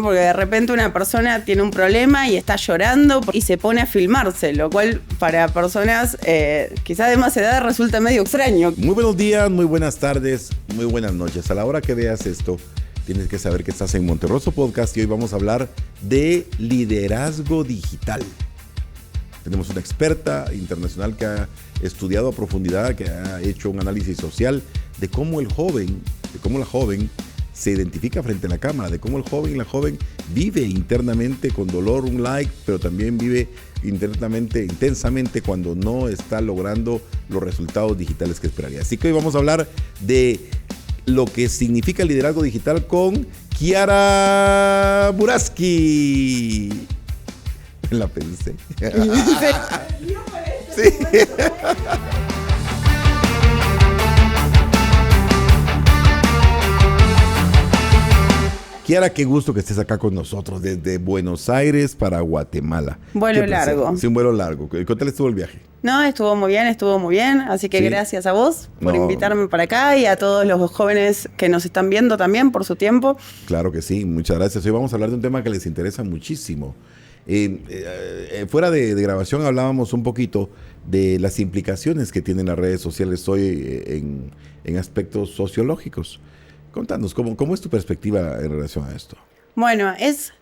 Porque de repente una persona tiene un problema y está llorando y se pone a filmarse, lo cual para personas quizás de más edad resulta medio extraño. Muy buenos días, muy buenas tardes, muy buenas noches. A la hora que veas esto, tienes que saber que estás en Monterroso Podcast y hoy vamos a hablar de liderazgo digital. Tenemos una experta internacional que ha estudiado a profundidad, que ha hecho un análisis social de cómo la joven se identifica frente a la cámara, de cómo el joven y la joven vive internamente con dolor un like, pero también vive intensamente cuando no está logrando los resultados digitales que esperaría. Así que hoy vamos a hablar de lo que significa el liderazgo digital con Kiara Buraski. La pensé. Sí. Kiara, qué gusto que estés acá con nosotros desde Buenos Aires para Guatemala. Vuelo largo. Sí, un vuelo largo. ¿Qué tal estuvo el viaje? No, estuvo muy bien. Así que sí. Gracias a vos por invitarme para acá y a todos los jóvenes que nos están viendo también por su tiempo. Claro que sí, muchas gracias. Hoy vamos a hablar de un tema que les interesa muchísimo. Fuera de grabación hablábamos un poquito de las implicaciones que tienen las redes sociales hoy en aspectos sociológicos. Contanos, ¿cómo es tu perspectiva en relación a esto? Bueno, es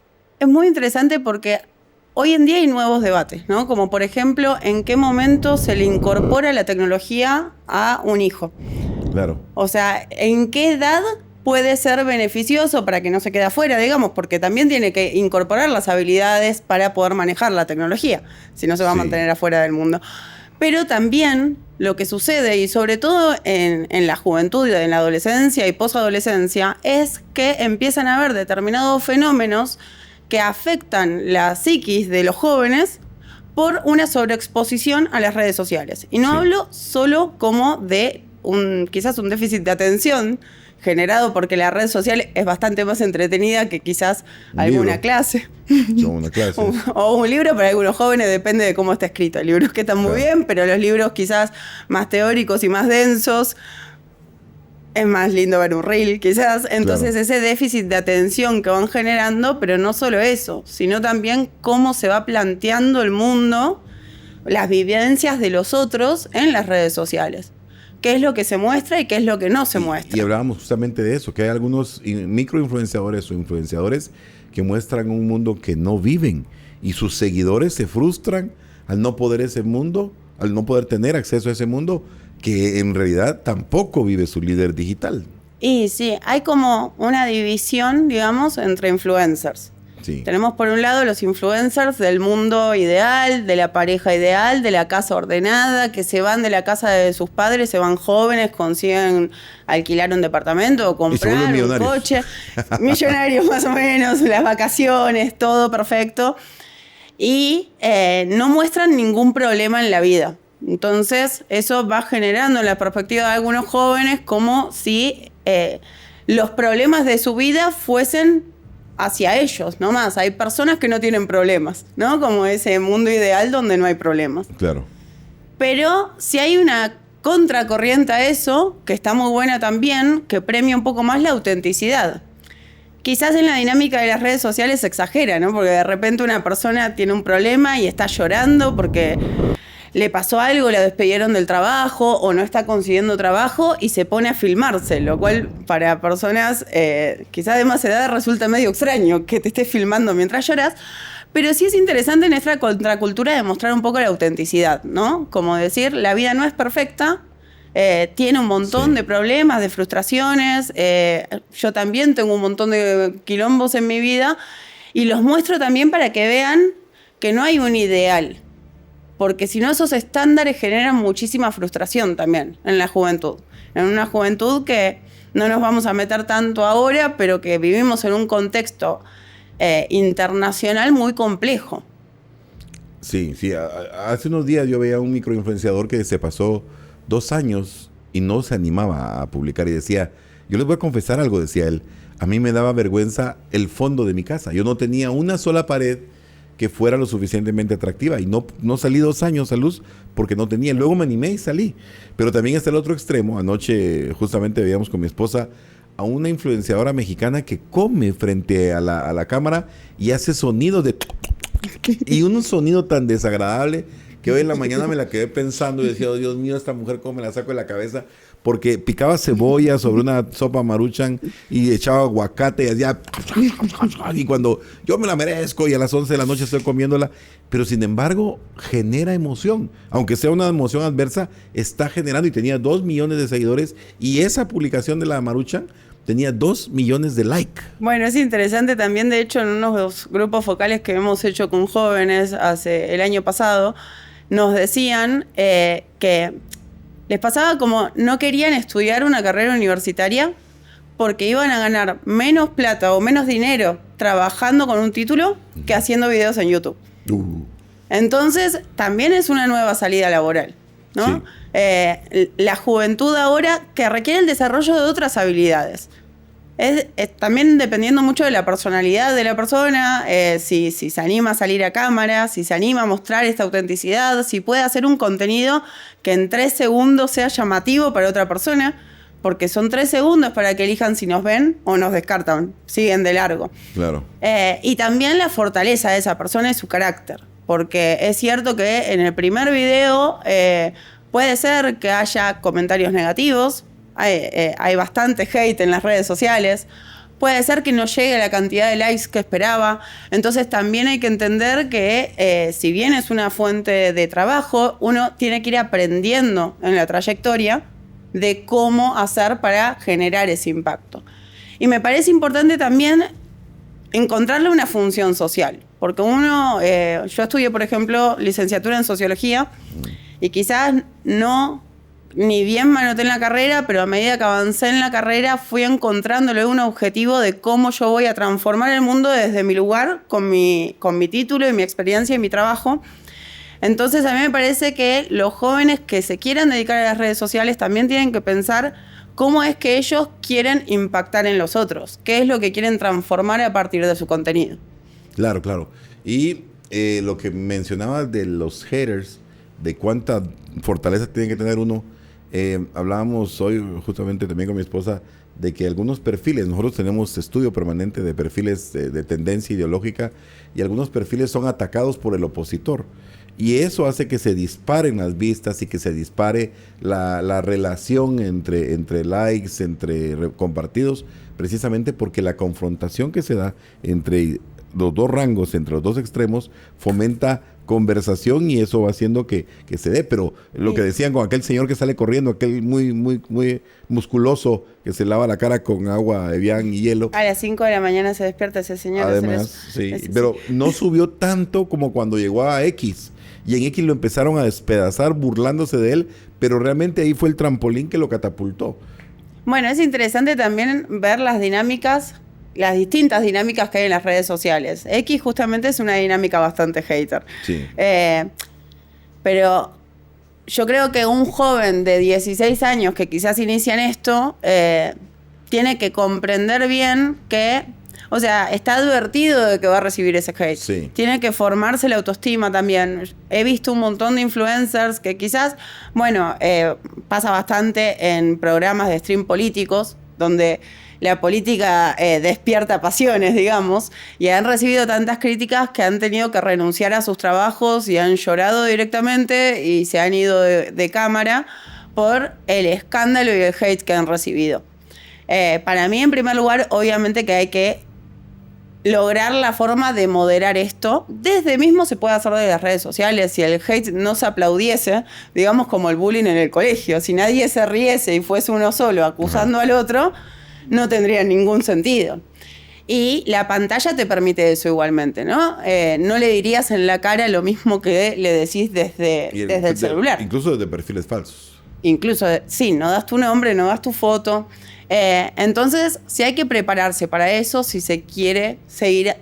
muy interesante porque hoy en día hay nuevos debates, ¿no? Como por ejemplo, ¿en qué momento se le incorpora la tecnología a un hijo? Claro. O sea, ¿en qué edad puede ser beneficioso para que no se quede afuera, digamos? Porque también tiene que incorporar las habilidades para poder manejar la tecnología, si no se va a mantener afuera del mundo. Pero también lo que sucede, y sobre todo en la juventud, en la adolescencia y posadolescencia, es que empiezan a haber determinados fenómenos que afectan la psiquis de los jóvenes por una sobreexposición a las redes sociales. Y no hablo solo como de quizás un déficit de atención generado porque la red social es bastante más entretenida que quizás alguna clase. O un libro para algunos jóvenes, depende de cómo está escrito. Hay libros que están muy bien, pero los libros quizás más teóricos y más densos, es más lindo ver un reel quizás. Entonces ese déficit de atención que van generando, pero no solo eso, sino también cómo se va planteando el mundo, las vivencias de los otros en las redes sociales. ¿Qué es lo que se muestra y qué es lo que no se muestra? Y hablábamos justamente de eso, que hay algunos microinfluenciadores o influenciadores que muestran un mundo que no viven y sus seguidores se frustran al no poder tener acceso a ese mundo que en realidad tampoco vive su líder digital. Y sí, hay como una división, digamos, entre influencers. Sí. Tenemos por un lado los influencers del mundo ideal, de la pareja ideal, de la casa ordenada, que se van de la casa de sus padres, se van jóvenes, consiguen alquilar un departamento o comprar un coche. Millonarios más o menos, las vacaciones, todo perfecto. Y no muestran ningún problema en la vida. Entonces eso va generando en la perspectiva de algunos jóvenes como si los problemas de su vida fuesen hacia ellos, no más. Hay personas que no tienen problemas, ¿no? Como ese mundo ideal donde no hay problemas. Claro. Pero si hay una contracorriente a eso, que está muy buena también, que premia un poco más la autenticidad. Quizás en la dinámica de las redes sociales se exagera, ¿no? Porque de repente una persona tiene un problema y está llorando porque le pasó algo, la despidieron del trabajo o no está consiguiendo trabajo y se pone a filmarse, lo cual para personas quizás de más edad resulta medio extraño que te estés filmando mientras lloras, pero sí es interesante en esta contracultura demostrar un poco la autenticidad, ¿no? Como decir, la vida no es perfecta, tiene un montón de problemas, de frustraciones, yo también tengo un montón de quilombos en mi vida y los muestro también para que vean que no hay un ideal. Porque si no, esos estándares generan muchísima frustración también en la juventud. En una juventud que no nos vamos a meter tanto ahora, pero que vivimos en un contexto internacional muy complejo. Sí. Hace unos días yo veía un microinfluenciador que se pasó 2 años y no se animaba a publicar y decía, yo les voy a confesar algo, decía él, a mí me daba vergüenza el fondo de mi casa. Yo no tenía una sola pared que fuera lo suficientemente atractiva. Y no salí 2 años a luz porque no tenía. Luego me animé y salí. Pero también está el otro extremo. Anoche justamente veíamos con mi esposa a una influenciadora mexicana que come frente a la cámara y hace sonidos de... Y un sonido tan desagradable que hoy en la mañana me la quedé pensando y decía, oh, Dios mío, esta mujer cómo me la saco de la cabeza, porque picaba cebolla sobre una sopa Maruchan y echaba aguacate y hacía... Y cuando yo me la merezco y a las 11 de la noche estoy comiéndola, pero sin embargo genera emoción, aunque sea una emoción adversa, está generando, y tenía 2 millones de seguidores, y esa publicación de la Maruchan tenía 2 millones de likes. Bueno, es interesante también, de hecho, en unos grupos focales que hemos hecho con jóvenes el año pasado, nos decían que les pasaba como no querían estudiar una carrera universitaria porque iban a ganar menos plata o menos dinero trabajando con un título que haciendo videos en YouTube. Entonces, también es una nueva salida laboral, ¿no? Sí. La juventud ahora que requiere el desarrollo de otras habilidades. Es también dependiendo mucho de la personalidad de la persona, si se anima a salir a cámara, si se anima a mostrar esta autenticidad, si puede hacer un contenido que en 3 segundos sea llamativo para otra persona, porque son 3 segundos para que elijan si nos ven o nos descartan, siguen de largo. Claro. Y también la fortaleza de esa persona y su carácter, porque es cierto que en el primer video puede ser que haya comentarios negativos. Hay bastante hate en las redes sociales. Puede ser que no llegue la cantidad de likes que esperaba. Entonces también hay que entender que si bien es una fuente de trabajo, uno tiene que ir aprendiendo en la trayectoria de cómo hacer para generar ese impacto. Y me parece importante también encontrarle una función social. Porque yo estudié, por ejemplo, licenciatura en sociología y quizás ni bien me anoté en la carrera, pero a medida que avancé en la carrera fui encontrándole un objetivo de cómo yo voy a transformar el mundo desde mi lugar, con mi título y mi experiencia y mi trabajo. Entonces a mí me parece que los jóvenes que se quieran dedicar a las redes sociales también tienen que pensar cómo es que ellos quieren impactar en los otros, qué es lo que quieren transformar a partir de su contenido. Claro, claro. Y lo que mencionabas de los haters, de cuánta fortaleza tiene que tener uno. Hablábamos hoy justamente también con mi esposa de que algunos perfiles, nosotros tenemos estudio permanente de perfiles de tendencia ideológica, y algunos perfiles son atacados por el opositor, y eso hace que se disparen las vistas y que se dispare la relación entre likes, entre compartidos, precisamente porque la confrontación que se da entre los dos rangos, entre los dos extremos, fomenta conversación, y eso va haciendo que se dé. Pero lo que decían con aquel señor que sale corriendo, aquel muy musculoso que se lava la cara con agua Evian y hielo. A las 5 de la mañana se despierta ese señor. Además, sí, pero no subió tanto como cuando llegó a X. Y en X lo empezaron a despedazar burlándose de él, pero realmente ahí fue el trampolín que lo catapultó. Bueno, es interesante también ver las distintas dinámicas que hay en las redes sociales. X justamente es una dinámica bastante hater. Sí. Pero yo creo que un joven de 16 años que quizás inicia en esto, tiene que comprender bien que, o sea, está advertido de que va a recibir ese hate. Sí. Tiene que formarse la autoestima también. He visto un montón de influencers que quizás, pasa bastante en programas de stream políticos, donde la política despierta pasiones, digamos, y han recibido tantas críticas que han tenido que renunciar a sus trabajos y han llorado directamente y se han ido de cámara por el escándalo y el hate que han recibido. Para mí, en primer lugar, obviamente que hay que lograr la forma de moderar esto. Desde mismo se puede hacer de las redes sociales. Si el hate no se aplaudiese, digamos como el bullying en el colegio, si nadie se riese y fuese uno solo acusando al otro, no tendría ningún sentido. Y la pantalla te permite eso igualmente, ¿no? No le dirías en la cara lo mismo que le decís desde el celular. Incluso desde perfiles falsos. Incluso, sí, no das tu nombre, no das tu foto. Entonces, sí hay que prepararse para eso si se quiere seguir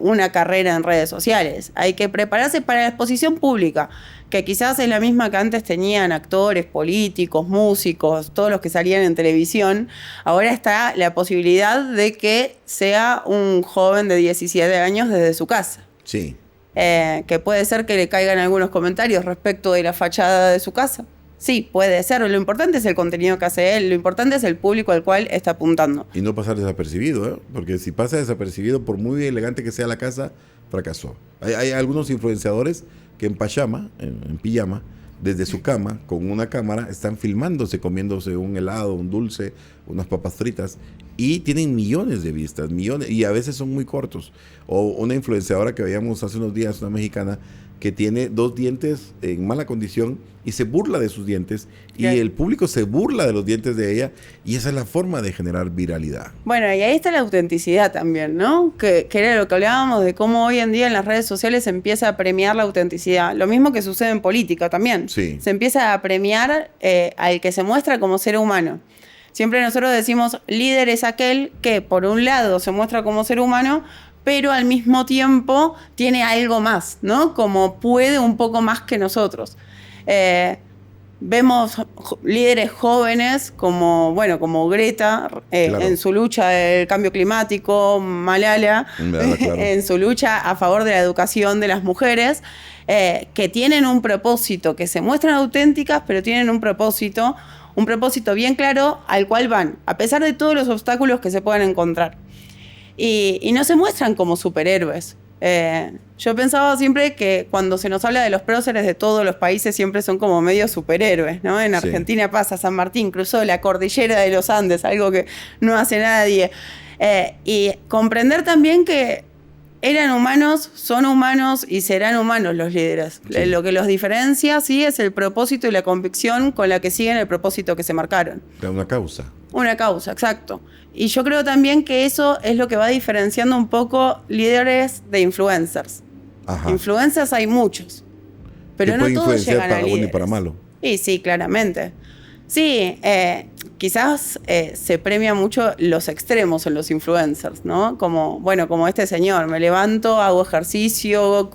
una carrera en redes sociales. Hay que prepararse para la exposición pública, que quizás es la misma que antes tenían actores, políticos, músicos, todos los que salían en televisión. Ahora está la posibilidad de que sea un joven de 17 años desde su casa. Sí. Que puede ser que le caigan algunos comentarios respecto de la fachada de su casa. Sí, puede ser. Lo importante es el contenido que hace él, lo importante es el público al cual está apuntando. Y no pasar desapercibido, ¿eh? Porque si pasa desapercibido, por muy elegante que sea la casa, fracasó. Hay algunos influenciadores que en pijama, desde su cama, con una cámara, están filmándose, comiéndose un helado, un dulce, unas papas fritas, y tienen millones de vistas, millones, y a veces son muy cortos. O una influenciadora que veíamos hace unos días, una mexicana, que tiene 2 dientes en mala condición y se burla de sus dientes, y el público se burla de los dientes de ella, y esa es la forma de generar viralidad. Bueno, y ahí está la autenticidad también, ¿no? Que era lo que hablábamos de cómo hoy en día en las redes sociales se empieza a premiar la autenticidad. Lo mismo que sucede en política también. Sí. Se empieza a premiar al que se muestra como ser humano. Siempre nosotros decimos, líder es aquel que por un lado se muestra como ser humano, pero al mismo tiempo tiene algo más, ¿no? Como puede un poco más que nosotros. Vemos líderes jóvenes como Greta, claro, en su lucha del cambio climático, Malala, claro, en su lucha a favor de la educación de las mujeres, que tienen un propósito, que se muestran auténticas, pero tienen un propósito bien claro al cual van, a pesar de todos los obstáculos que se puedan encontrar. Y no se muestran como superhéroes. Yo pensaba siempre que cuando se nos habla de los próceres de todos los países siempre son como medio superhéroes, ¿no? En Argentina sí pasa, San Martín cruzó la cordillera de los Andes, algo que no hace nadie. Y comprender también que eran humanos, son humanos y serán humanos los líderes. Sí. Lo que los diferencia, sí, es el propósito y la convicción con la que siguen el propósito que se marcaron. Una causa. Una causa, exacto. Y yo creo también que eso es lo que va diferenciando un poco líderes de influencers. Ajá. Influencers hay muchos, pero no todos llegan a líderes. Para bueno y para malo. Y sí, claramente. Sí, quizás se premia mucho los extremos en los influencers, ¿no? Como este señor, me levanto, hago ejercicio,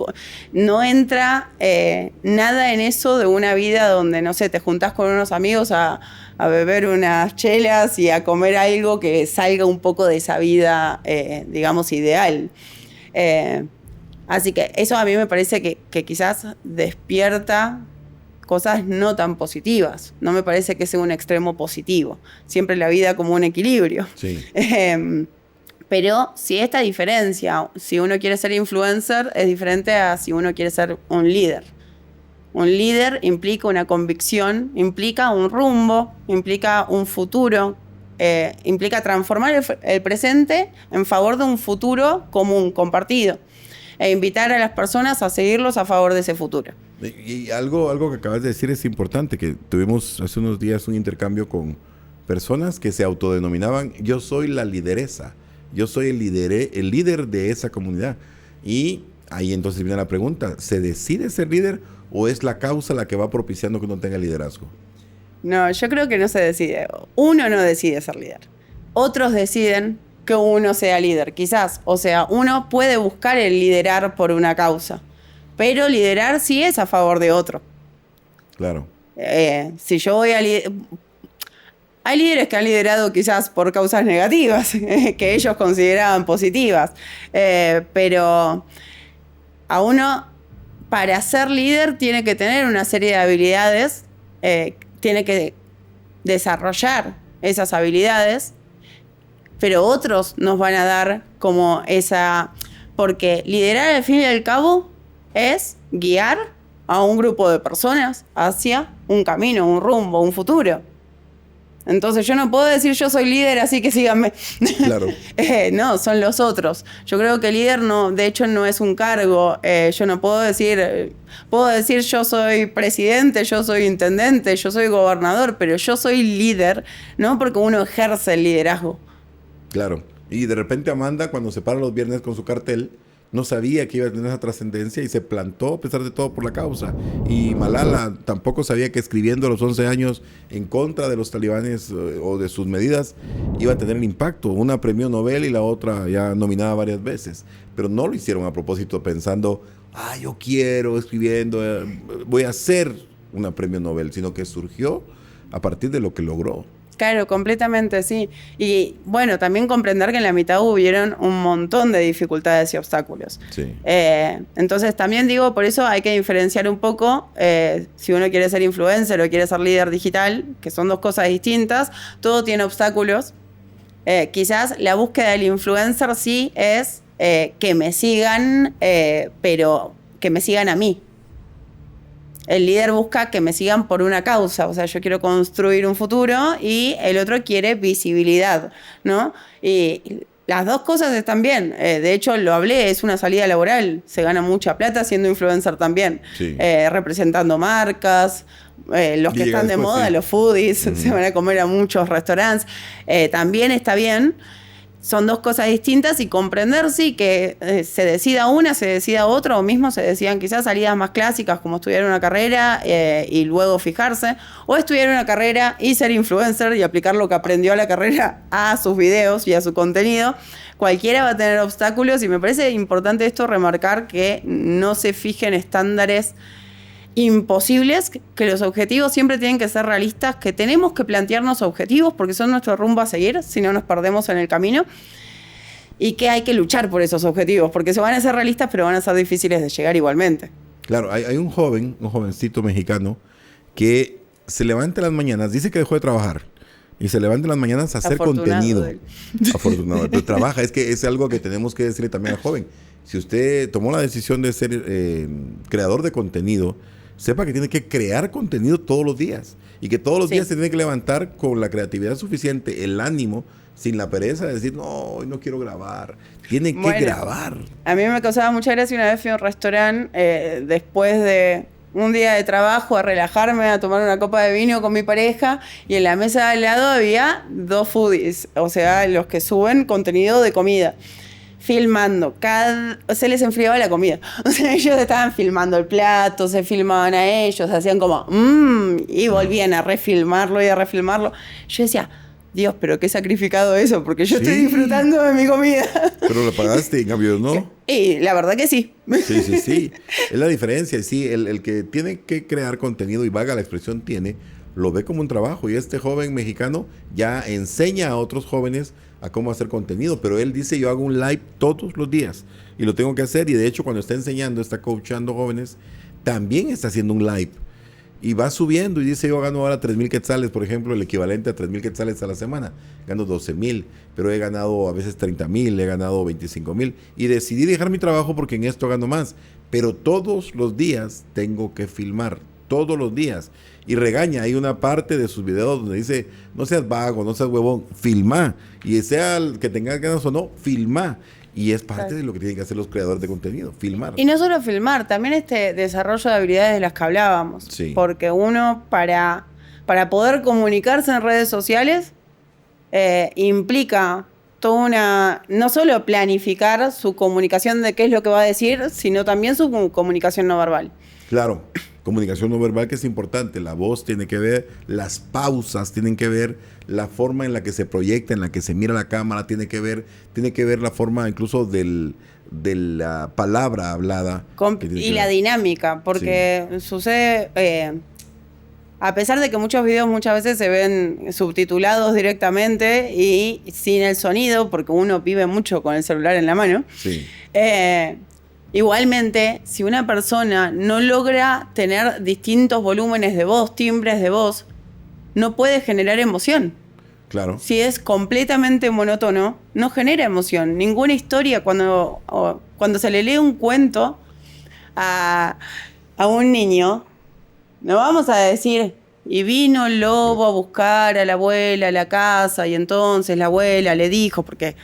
no entra nada en eso de una vida donde, no sé, te juntás con unos amigos a beber unas chelas y a comer algo que salga un poco de esa vida, digamos, ideal. Así que eso a mí me parece que quizás despierta cosas no tan positivas. No me parece que sea un extremo positivo. Siempre la vida como un equilibrio. Sí. Pero si esta diferencia, si uno quiere ser influencer, es diferente a si uno quiere ser un líder. Un líder implica una convicción, implica un rumbo, implica un futuro, implica transformar el presente en favor de un futuro común, compartido, e invitar a las personas a seguirlos a favor de ese futuro. Y algo que acabas de decir es importante, que tuvimos hace unos días un intercambio con personas que se autodenominaban, yo soy la lideresa, yo soy el líder de esa comunidad. Y ahí entonces viene la pregunta, ¿se decide ser líder o es la causa la que va propiciando que uno tenga liderazgo? No, yo creo que no se decide. Uno no decide ser líder. Otros deciden que uno sea líder, quizás. O sea, uno puede buscar el liderar por una causa, pero liderar sí es a favor de otro. Claro. Si yo voy a hay líderes que han liderado quizás por causas negativas, que ellos consideraban positivas, pero a uno, para ser líder, tiene que tener una serie de habilidades, tiene que desarrollar esas habilidades, pero otros nos van a dar como esa... Porque liderar al fin y al cabo es guiar a un grupo de personas hacia un camino, un rumbo, un futuro. Entonces yo no puedo decir yo soy líder, así que síganme. Claro. No, son los otros. Yo creo que líder de hecho no es un cargo. Yo no puedo decir yo soy presidente, yo soy intendente, yo soy gobernador, pero yo soy líder, ¿no? Porque uno ejerce el liderazgo. Claro. Y de repente Amanda, cuando se para los viernes con su cartel, no sabía que iba a tener esa trascendencia y se plantó a pesar de todo por la causa. Y Malala tampoco sabía que escribiendo a los 11 años en contra de los talibanes o de sus medidas iba a tener el impacto. Una premio Nobel y la otra ya nominada varias veces. Pero no lo hicieron a propósito pensando, yo quiero escribiendo, voy a hacer una premio Nobel, sino que surgió a partir de lo que logró. Claro, completamente, sí. Y bueno, también comprender que en la mitad hubieron un montón de dificultades y obstáculos. Sí. Entonces también digo, por eso hay que diferenciar un poco si uno quiere ser influencer o quiere ser líder digital, que son dos cosas distintas. Todo tiene obstáculos. Quizás la búsqueda del influencer sí es que me sigan, pero que me sigan a mí. El líder busca que me sigan por una causa, o sea, yo quiero construir un futuro y el otro quiere visibilidad, ¿no? Y las dos cosas están bien. De hecho, lo hablé, es una salida laboral. Se gana mucha plata siendo influencer también. Sí. Representando marcas, los que están de moda, sí. Los foodies, se van a comer a muchos restaurantes. También está bien. Son dos cosas distintas y comprender, sí, que se decida una, se decida otra, o mismo se decidan quizás salidas más clásicas como estudiar una carrera y luego fijarse, o estudiar una carrera y ser influencer y aplicar lo que aprendió a la carrera a sus videos y a su contenido. Cualquiera va a tener obstáculos y me parece importante esto remarcar que no se fijen estándares imposibles, que los objetivos siempre tienen que ser realistas, que tenemos que plantearnos objetivos porque son nuestro rumbo a seguir, si no nos perdemos en el camino, y que hay que luchar por esos objetivos, porque se van a ser realistas, pero van a ser difíciles de llegar igualmente. Claro, hay un jovencito mexicano, que se levanta en las mañanas, dice que dejó de trabajar, y se levanta en las mañanas a hacer contenido. Afortunado. Pero trabaja, es que es algo que tenemos que decirle también al joven. Si usted tomó la decisión de ser creador de contenido, sepa que tiene que crear contenido todos los días y que todos los días se tiene que levantar con la creatividad suficiente, el ánimo, sin la pereza de decir, no, hoy no quiero grabar. Tiene que grabar. A mí me causaba mucha gracia una vez fui a un restaurante después de un día de trabajo a relajarme, a tomar una copa de vino con mi pareja y en la mesa de al lado había 2 foodies, o sea, los que suben contenido de comida. Filmando, se les enfriaba la comida. O sea, ellos estaban filmando el plato, se filmaban a ellos, hacían como y volvían a refilmarlo y a refilmarlo. Yo decía, Dios, pero qué sacrificado eso, porque yo estoy disfrutando de mi comida. Pero lo pagaste, en cambio, ¿no? Y la verdad que sí. Sí. Es la diferencia. Sí, el que tiene que crear contenido, y valga la expresión tiene, lo ve como un trabajo. Y este joven mexicano ya enseña a otros jóvenes a cómo hacer contenido, pero él dice, yo hago un live todos los días y lo tengo que hacer, y de hecho cuando está enseñando, está coachando jóvenes, también está haciendo un live y va subiendo y dice, yo gano ahora 3,000 quetzales, por ejemplo, el equivalente a 3,000 quetzales a la semana, gano 12,000, pero he ganado a veces 30,000, he ganado 25,000 y decidí dejar mi trabajo porque en esto gano más, pero todos los días tengo que filmar, todos los días. Y regaña, hay una parte de sus videos donde dice, no seas vago, no seas huevón, filma. Y sea el que tengas ganas o no, filma. Y es parte de lo que tienen que hacer los creadores de contenido, filmar. Y no solo filmar, también este desarrollo de habilidades de las que hablábamos. Sí. Porque uno, para poder comunicarse en redes sociales, implica no solo planificar su comunicación de qué es lo que va a decir, sino también su comunicación no verbal. Claro. Comunicación no verbal, que es importante. La voz tiene que ver, las pausas tienen que ver, la forma en la que se proyecta, en la que se mira la cámara, tiene que ver la forma incluso de la palabra hablada. Y la dinámica, porque sucede, a pesar de que muchos videos muchas veces se ven subtitulados directamente y sin el sonido, porque uno vive mucho con el celular en la mano. Sí. Igualmente, si una persona no logra tener distintos volúmenes de voz, timbres de voz, no puede generar emoción. Claro. Si es completamente monótono, no genera emoción. Ninguna historia, cuando se le lee un cuento a un niño, no vamos a decir, y vino el lobo a buscar a la abuela a la casa, y entonces la abuela le dijo, porque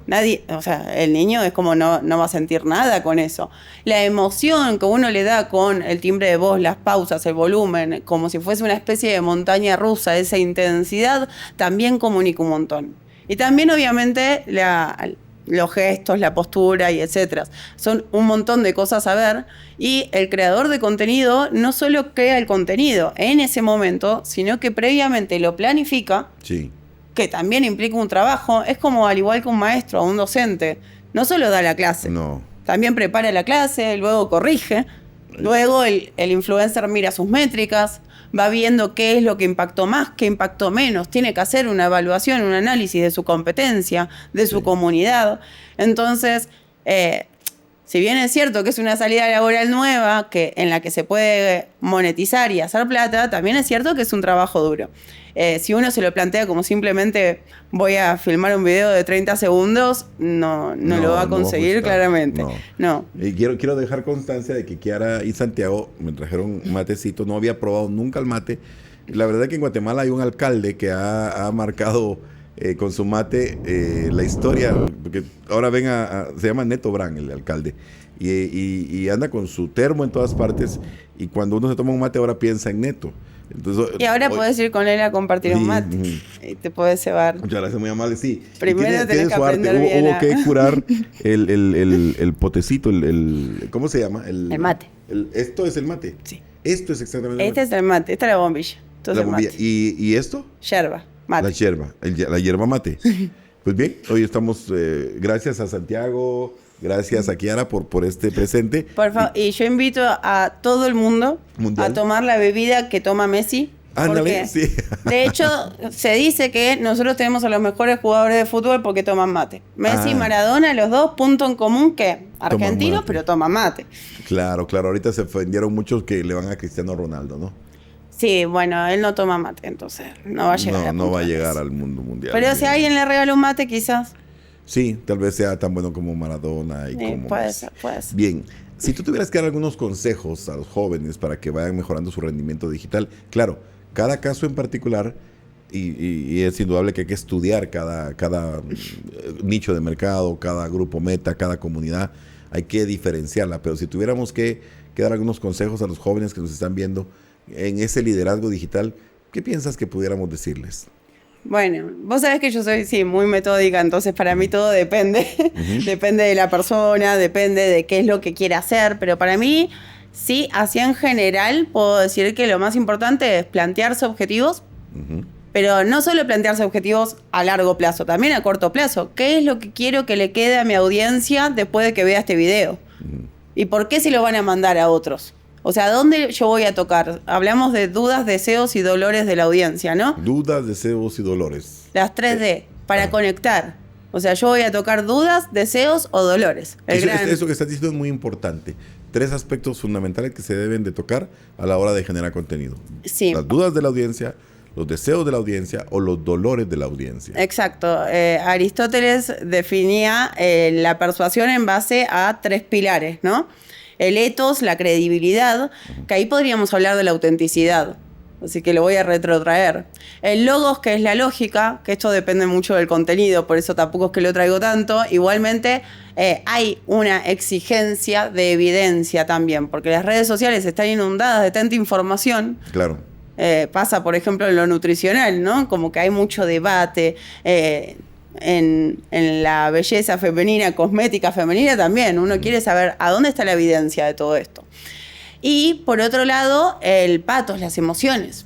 nadie, o sea, el niño es como no va a sentir nada con eso. La emoción que uno le da con el timbre de voz, las pausas, el volumen, como si fuese una especie de montaña rusa, esa intensidad, también comunica un montón. Y también, obviamente, los gestos, la postura y etcétera. Son un montón de cosas a ver, y el creador de contenido no solo crea el contenido en ese momento, sino que previamente lo planifica, que también implica un trabajo. Es como al igual que un maestro o un docente, no solo da la clase, también prepara la clase, luego corrige. Luego el influencer mira sus métricas, va viendo qué es lo que impactó más, qué impactó menos. Tiene que hacer una evaluación, un análisis de su competencia, de su comunidad. Entonces, si bien es cierto que es una salida laboral nueva en la que se puede monetizar y hacer plata, también es cierto que es un trabajo duro. Si uno se lo plantea como simplemente voy a filmar un video de 30 segundos, no lo va a conseguir claramente. No. Y quiero dejar constancia de que Kiara y Santiago me trajeron un matecito. No había probado nunca el mate. La verdad es que en Guatemala hay un alcalde que ha marcado con su mate la historia, porque ahora se llama Neto Brand, el alcalde, y anda con su termo en todas partes, y cuando uno se toma un mate ahora piensa en Neto. Entonces, y ahora puedes ir con él a compartir un mate y te puedes cebar. Muchas gracias, muy amable, sí. Primero tienes que aprender arte. bien Hubo que curar el potecito, ¿cómo se llama? El mate. ¿Esto es el mate? Sí. Esto es exactamente el mate. Este es el mate, esta es la bombilla. La bombilla. ¿Y esto? Yerba, mate. La yerba mate. Pues bien, hoy estamos, gracias a Santiago, gracias a Kiara por este presente. Por favor, y yo invito a todo el mundo mundial a tomar la bebida que toma Messi. Ándale, sí. De hecho, se dice que nosotros tenemos a los mejores jugadores de fútbol porque toman mate. Messi y Maradona, los dos, punto en común que argentinos, pero toman mate. Claro. Ahorita se ofendieron muchos que le van a Cristiano Ronaldo, ¿no? Sí, bueno, él no toma mate, entonces no va a llegar no va a llegar al mundo mundial. Pero si alguien le regala un mate, quizás. Sí, tal vez sea tan bueno como Maradona y como puede ser. Bien, si tú tuvieras que dar algunos consejos a los jóvenes para que vayan mejorando su rendimiento digital, claro, cada caso en particular, y es indudable que hay que estudiar cada nicho de mercado, cada grupo meta, cada comunidad, hay que diferenciarla, pero si tuviéramos que dar algunos consejos a los jóvenes que nos están viendo en ese liderazgo digital, ¿qué piensas que pudiéramos decirles? Bueno, vos sabés que yo soy, muy metódica, entonces para mí todo depende. Depende de la persona, depende de qué es lo que quiere hacer, pero para mí, sí, así en general, puedo decir que lo más importante es plantearse objetivos, pero no solo plantearse objetivos a largo plazo, también a corto plazo. ¿Qué es lo que quiero que le quede a mi audiencia después de que vea este video? ¿Y por qué si lo van a mandar a otros? O sea, ¿dónde yo voy a tocar? Hablamos de dudas, deseos y dolores de la audiencia, ¿no? Dudas, deseos y dolores. Las 3D, para conectar. O sea, yo voy a tocar dudas, deseos o dolores. Eso que estás diciendo es muy importante. 3 aspectos fundamentales que se deben de tocar a la hora de generar contenido. Sí. Las dudas de la audiencia, los deseos de la audiencia o los dolores de la audiencia. Exacto. Aristóteles definía la persuasión en base a 3 pilares, ¿no? El ethos, la credibilidad, que ahí podríamos hablar de la autenticidad. Así que lo voy a retrotraer. El logos, que es la lógica, que esto depende mucho del contenido, por eso tampoco es que lo traigo tanto. Igualmente, hay una exigencia de evidencia también, porque las redes sociales están inundadas de tanta información. Claro. Pasa, por ejemplo, en lo nutricional, ¿no? Como que hay mucho debate. En la belleza femenina, cosmética femenina también. Uno quiere saber a dónde está la evidencia de todo esto. Y por otro lado, el pathos, las emociones.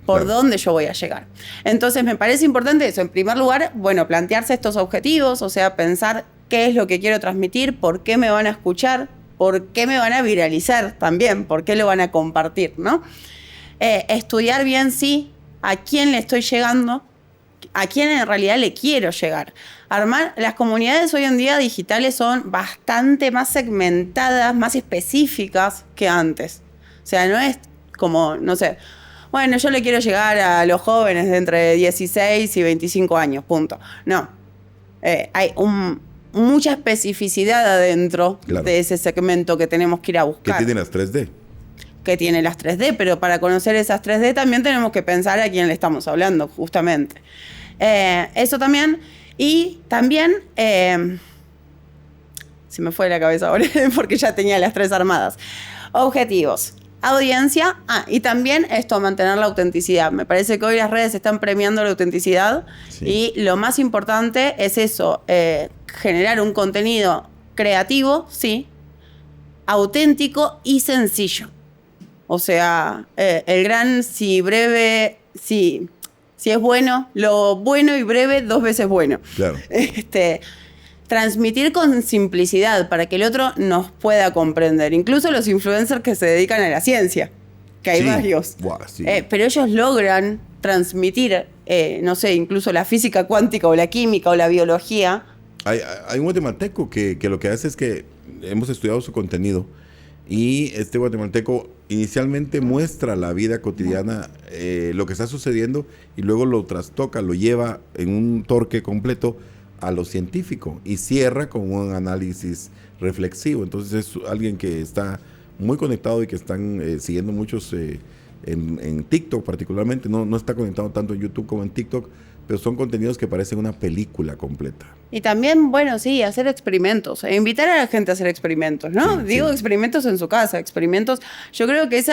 ¿Por dónde yo voy a llegar? Entonces me parece importante eso. En primer lugar, plantearse estos objetivos, o sea, pensar qué es lo que quiero transmitir, por qué me van a escuchar, por qué me van a viralizar también, por qué lo van a compartir, ¿no? Estudiar bien, sí, a quién le estoy llegando, a quién en realidad le quiero llegar. Las comunidades hoy en día digitales son bastante más segmentadas, más específicas que antes. O sea, no es como, no sé, bueno, yo le quiero llegar a los jóvenes de entre 16 y 25 años, punto. No, hay mucha especificidad adentro de ese segmento que tenemos que ir a buscar. ¿Qué tienen las 3D? Que tiene las 3D, pero para conocer esas 3D también tenemos que pensar a quién le estamos hablando, justamente. Eso también. Y también, se me fue de la cabeza ahora porque ya tenía las 3 armadas. Objetivos, audiencia, y también esto, mantener la autenticidad. Me parece que hoy las redes están premiando la autenticidad y lo más importante es eso, generar un contenido creativo, sí, auténtico y sencillo. O sea, el gran si breve, si es bueno, lo bueno y breve 2 veces bueno. Claro. transmitir con simplicidad para que el otro nos pueda comprender. Incluso los influencers que se dedican a la ciencia, que hay varios. Sí. Pero ellos logran transmitir, no sé, incluso la física cuántica o la química o la biología. Hay un guatemalteco que lo que hace es que hemos estudiado su contenido y este guatemalteco inicialmente muestra la vida cotidiana, lo que está sucediendo, y luego lo trastoca, lo lleva en un torque completo a lo científico y cierra con un análisis reflexivo. Entonces es alguien que está muy conectado y que están siguiendo muchos en TikTok particularmente. No está conectado tanto en YouTube como en TikTok, pero son contenidos que parecen una película completa. Y también, bueno, sí, hacer experimentos, invitar a la gente a hacer experimentos, ¿no? Sí, Digo, experimentos en su casa, experimentos. Yo creo que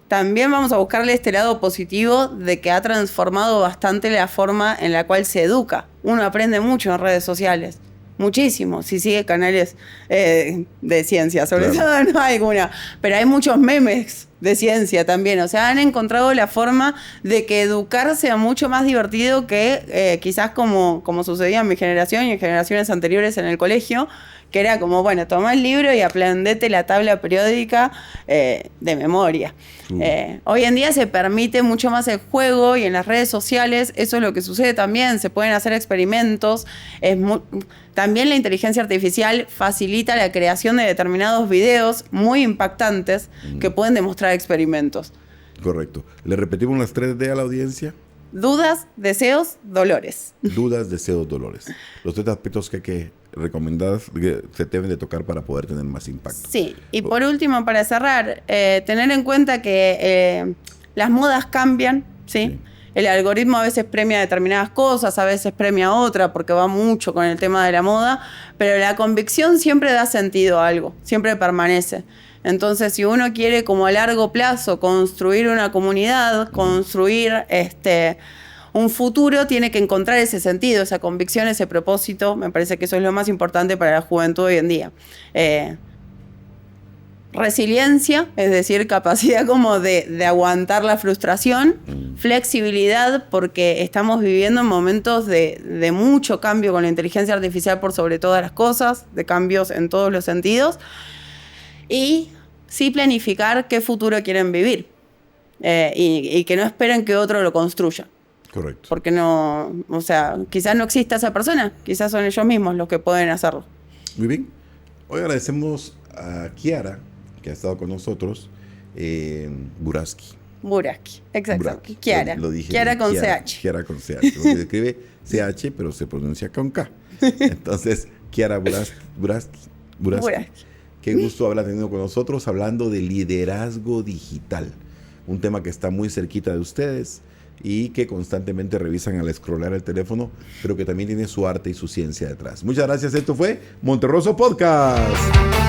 también vamos a buscarle este lado positivo de que ha transformado bastante la forma en la cual se educa. Uno aprende mucho en redes sociales, muchísimo, si sigue canales de ciencia, sobre todo no hay alguna, pero hay muchos memes de ciencia también. O sea, han encontrado la forma de que educar sea mucho más divertido que quizás como sucedía en mi generación y en generaciones anteriores en el colegio, que era como, bueno, toma el libro y aprendete la tabla periódica de memoria. Hoy en día se permite mucho más el juego, y en las redes sociales eso es lo que sucede también. Se pueden hacer experimentos. También la inteligencia artificial facilita la creación de determinados videos muy impactantes que pueden demostrar experimentos. Correcto. ¿Le repetimos las 3D a la audiencia? Dudas, deseos, dolores. Dudas, deseos, dolores. Los 3 aspectos que recomendadas que se deben de tocar para poder tener más impacto. Sí, y por último, para cerrar, tener en cuenta que las modas cambian, ¿sí? El algoritmo a veces premia determinadas cosas, a veces premia otra, porque va mucho con el tema de la moda, pero la convicción siempre da sentido a algo, siempre permanece. Entonces, si uno quiere como a largo plazo construir una comunidad, construir un futuro, tiene que encontrar ese sentido, esa convicción, ese propósito. Me parece que eso es lo más importante para la juventud hoy en día. Resiliencia, es decir, capacidad como de aguantar la frustración. Flexibilidad, porque estamos viviendo en momentos de mucho cambio con la inteligencia artificial por sobre todas las cosas, de cambios en todos los sentidos. Y sí planificar qué futuro quieren vivir, y que no esperen que otro lo construya. Correcto. Porque no, o sea, quizás no exista esa persona, quizás son ellos mismos los que pueden hacerlo. Muy bien. Hoy agradecemos a Kiara, que ha estado con nosotros, Buraski. Buraski, exactamente. Kiara. Lo dije Kiara bien. con Kiara, CH. Kiara con CH. Porque se escribe CH, pero se pronuncia con K. Entonces, Kiara Buraski. Qué gusto haberla tenido con nosotros hablando de liderazgo digital. Un tema que está muy cerquita de ustedes y que constantemente revisan al scrollar el teléfono, pero que también tiene su arte y su ciencia detrás. Muchas gracias. Esto fue Monterroso Podcast.